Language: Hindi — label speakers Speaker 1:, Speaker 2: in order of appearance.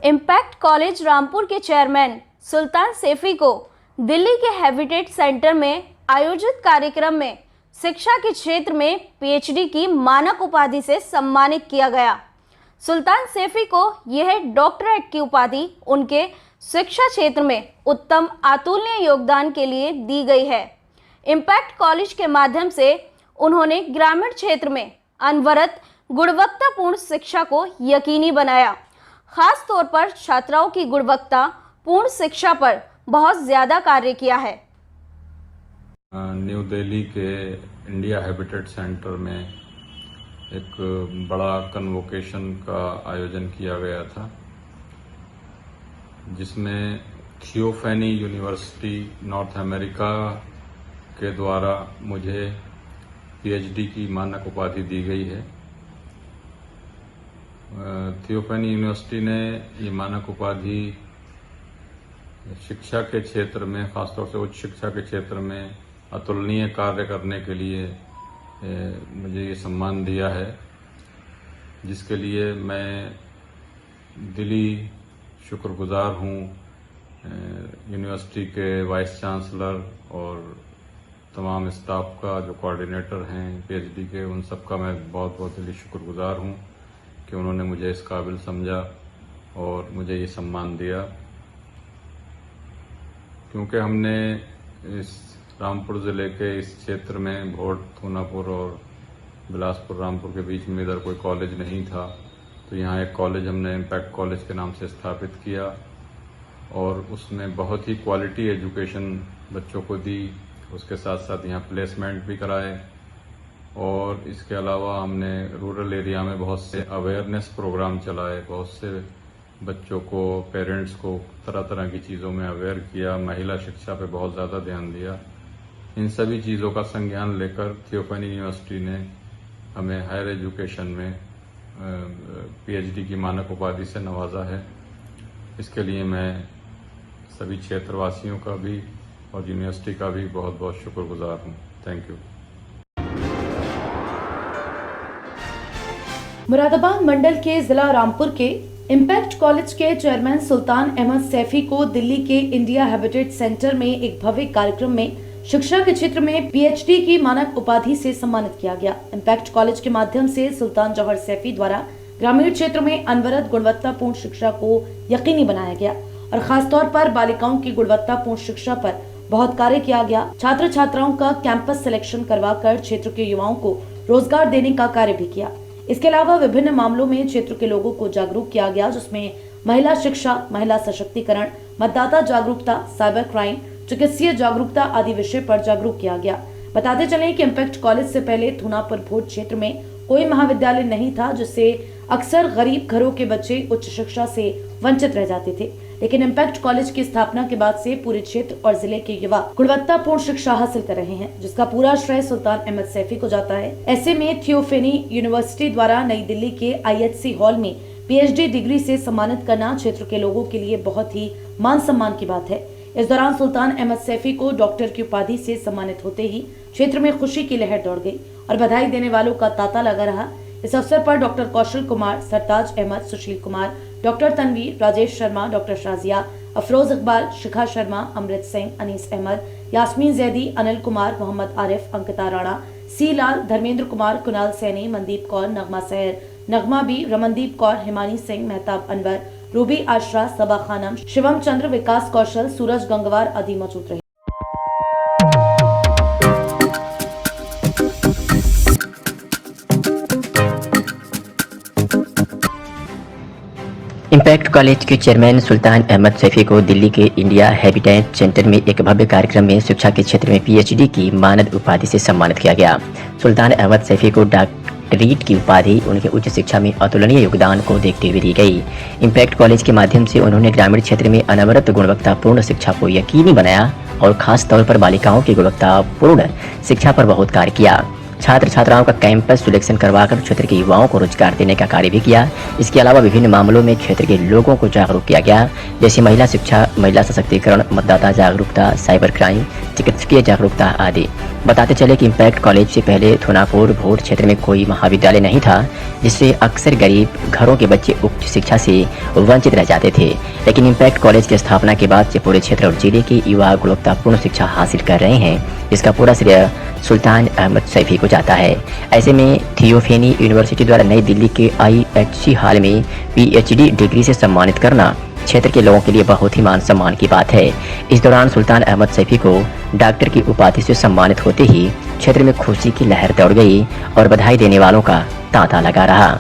Speaker 1: इम्पैक्ट कॉलेज रामपुर के चेयरमैन सुल्तान सैफी को दिल्ली के हैबिटेट सेंटर में आयोजित कार्यक्रम में शिक्षा के क्षेत्र में पीएचडी की मानक उपाधि से सम्मानित किया गया। सुल्तान सैफी को यह डॉक्टरेट की उपाधि उनके शिक्षा क्षेत्र में उत्तम अतुलनीय योगदान के लिए दी गई है। इम्पैक्ट कॉलेज के माध्यम से उन्होंने ग्रामीण क्षेत्र में अनवरत गुणवत्तापूर्ण शिक्षा को यकीनी बनाया। खास तौर पर छात्राओं की गुणवत्ता पूर्ण शिक्षा पर बहुत ज्यादा कार्य किया है।
Speaker 2: न्यू दिल्ली के इंडिया हैबिटेट सेंटर में एक बड़ा कन्वोकेशन का आयोजन किया गया था, जिसमें थियोफैनी यूनिवर्सिटी नॉर्थ अमेरिका के द्वारा मुझे पीएचडी की मानक उपाधि दी गई है। थियोफैनी यूनिवर्सिटी ने ये मानक उपाधि शिक्षा के क्षेत्र में, खासतौर से उच्च शिक्षा के क्षेत्र में अतुलनीय कार्य करने के लिए मुझे ये सम्मान दिया है, जिसके लिए मैं दिली शुक्रगुजार हूँ यूनिवर्सिटी के वाइस चांसलर और तमाम स्टाफ का, जो कोऑर्डिनेटर हैं पीएचडी के, उन सब का मैं बहुत बहुत दिली शुक्रगुजार हूँ कि उन्होंने मुझे इस काबिल समझा और मुझे ये सम्मान दिया। क्योंकि हमने इस रामपुर ज़िले के इस क्षेत्र में भोट, थूनापुर और बिलासपुर रामपुर के बीच में इधर कोई कॉलेज नहीं था, तो यहाँ एक कॉलेज हमने इम्पैक्ट कॉलेज के नाम से स्थापित किया और उसमें बहुत ही क्वालिटी एजुकेशन बच्चों को दी। उसके साथ साथ यहाँ प्लेसमेंट भी कराए और इसके अलावा हमने रूरल एरिया में बहुत से अवेयरनेस प्रोग्राम चलाए, बहुत से बच्चों को, पेरेंट्स को तरह तरह की चीज़ों में अवेयर किया, महिला शिक्षा पे बहुत ज़्यादा ध्यान दिया। इन सभी चीज़ों का संज्ञान लेकर थियोफैनी यूनिवर्सिटी ने हमें हायर एजुकेशन में पीएचडी की मानक उपाधि से नवाजा है। इसके लिए मैं सभी क्षेत्रवासियों का भी और यूनिवर्सिटी का भी बहुत बहुत शुक्रगुजार हूँ। Thank you.
Speaker 3: मुरादाबाद मंडल के जिला रामपुर के इम्पैक्ट कॉलेज के चेयरमैन सुल्तान अहमद सैफी को दिल्ली के इंडिया हैबिटेट सेंटर में एक भव्य कार्यक्रम में शिक्षा के क्षेत्र में पीएचडी की मानक उपाधि से सम्मानित किया गया। इम्पैक्ट कॉलेज के माध्यम से सुल्तान जौहर सैफी द्वारा ग्रामीण क्षेत्र में अनवरत गुणवत्तापूर्ण शिक्षा को यकीनी बनाया गया और खास तौर पर बालिकाओं की गुणवत्तापूर्ण शिक्षा पर बहुत कार्य किया गया। छात्र छात्राओं का कैंपस सिलेक्शन करवाकर क्षेत्र के युवाओं को रोजगार देने का कार्य भी किया। इसके अलावा विभिन्न मामलों में क्षेत्र के लोगों को जागरूक किया गया, जिसमें महिला शिक्षा, महिला सशक्तिकरण, मतदाता जागरूकता, साइबर क्राइम, चिकित्सीय जागरूकता आदि विषय पर जागरूक किया गया। बताते चलें कि इम्पैक्ट कॉलेज से पहले थूनापुर भोट क्षेत्र में कोई महाविद्यालय नहीं था, जिससे अक्सर गरीब घरों के बच्चे उच्च शिक्षा से वंचित रह जाते थे। लेकिन इम्पैक्ट कॉलेज की स्थापना के बाद से पूरे क्षेत्र और जिले के युवा गुणवत्तापूर्ण शिक्षा हासिल कर रहे हैं, जिसका पूरा श्रेय सुल्तान अहमद सैफी को जाता है। ऐसे में थियोफैनी यूनिवर्सिटी द्वारा नई दिल्ली के आईएचसी हॉल में पीएचडी डिग्री से सम्मानित करना क्षेत्र के लोगों के लिए बहुत ही मान सम्मान की बात है। इस दौरान सुल्तान अहमद सैफी को डॉक्टर की उपाधि से सम्मानित होते ही क्षेत्र में खुशी की लहर दौड़ गई और बधाई देने वालों का तांता लगा रहा। इस अवसर पर डॉक्टर कौशल कुमार, सरताज अहमद, सुशील कुमार, डॉक्टर तनवीर, राजेश शर्मा, डॉक्टर शाजिया, अफरोज इकबाल, शिखा शर्मा, अमृत सिंह, अनीस अहमद, यास्मीन जैदी, अनिल कुमार, मोहम्मद आरिफ, अंकिता राणा, सी लाल, धर्मेंद्र कुमार, कुणाल सैनी, मनदीप कौर, नगमा सहर, नगमा बी, रमनदीप कौर, हिमानी सिंह, मेहताब अनवर, रूबी आशरा, सबा खानम, शिवम चंद्र, विकास कौशल, सूरज गंगवार आदि मौजूद रहे।
Speaker 4: इम्पैक्ट कॉलेज के चेयरमैन सुल्तान अहमद सैफी को दिल्ली के इंडिया हैबिटेट सेंटर में एक भव्य कार्यक्रम में शिक्षा के क्षेत्र में पीएचडी की मानद उपाधि से सम्मानित किया गया। सुल्तान अहमद सैफी को डॉक्टरेट की उपाधि उनके उच्च शिक्षा में अतुलनीय योगदान को देखते हुए दी गई। इम्पैक्ट कॉलेज के माध्यम से उन्होंने ग्रामीण क्षेत्र में अनवरत गुणवत्तापूर्ण शिक्षा को यकीनी बनाया और खास तौर पर बालिकाओं की गुणवत्तापूर्ण शिक्षा पर बहुत कार्य किया। छात्र छात्राओं का कैंपस सिलेक्शन करवाकर क्षेत्र के युवाओं को रोजगार देने का कार्य भी किया। इसके अलावा विभिन्न मामलों में क्षेत्र के लोगों को जागरूक किया गया, जैसे महिला शिक्षा, महिला सशक्तिकरण, मतदाता जागरूकता, साइबर क्राइम, चिकित्सकीय जागरूकता आदि। बताते चले कि इम्पैक्ट कॉलेज से पहले थोनापुर भोट क्षेत्र में कोई महाविद्यालय नहीं था, जिससे अक्सर गरीब घरों के बच्चे उच्च शिक्षा से वंचित रह जाते थे। लेकिन इम्पैक्ट कॉलेज की स्थापना के बाद से पूरे क्षेत्र और जिले के युवा गुणवत्तापूर्ण शिक्षा हासिल कर रहे हैं, जिसका पूरा श्रेय सुल्तान अहमद सैफी को जाता है। ऐसे में थियोफेनी यूनिवर्सिटी द्वारा नई दिल्ली के IHC हॉल में PhD डिग्री से सम्मानित करना क्षेत्र के लोगों के लिए बहुत ही मान सम्मान की बात है। इस दौरान सुल्तान अहमद सैफी को डॉक्टर की उपाधि से सम्मानित होते ही क्षेत्र में खुशी की लहर दौड़ गई और बधाई देने वालों का तांता लगा रहा।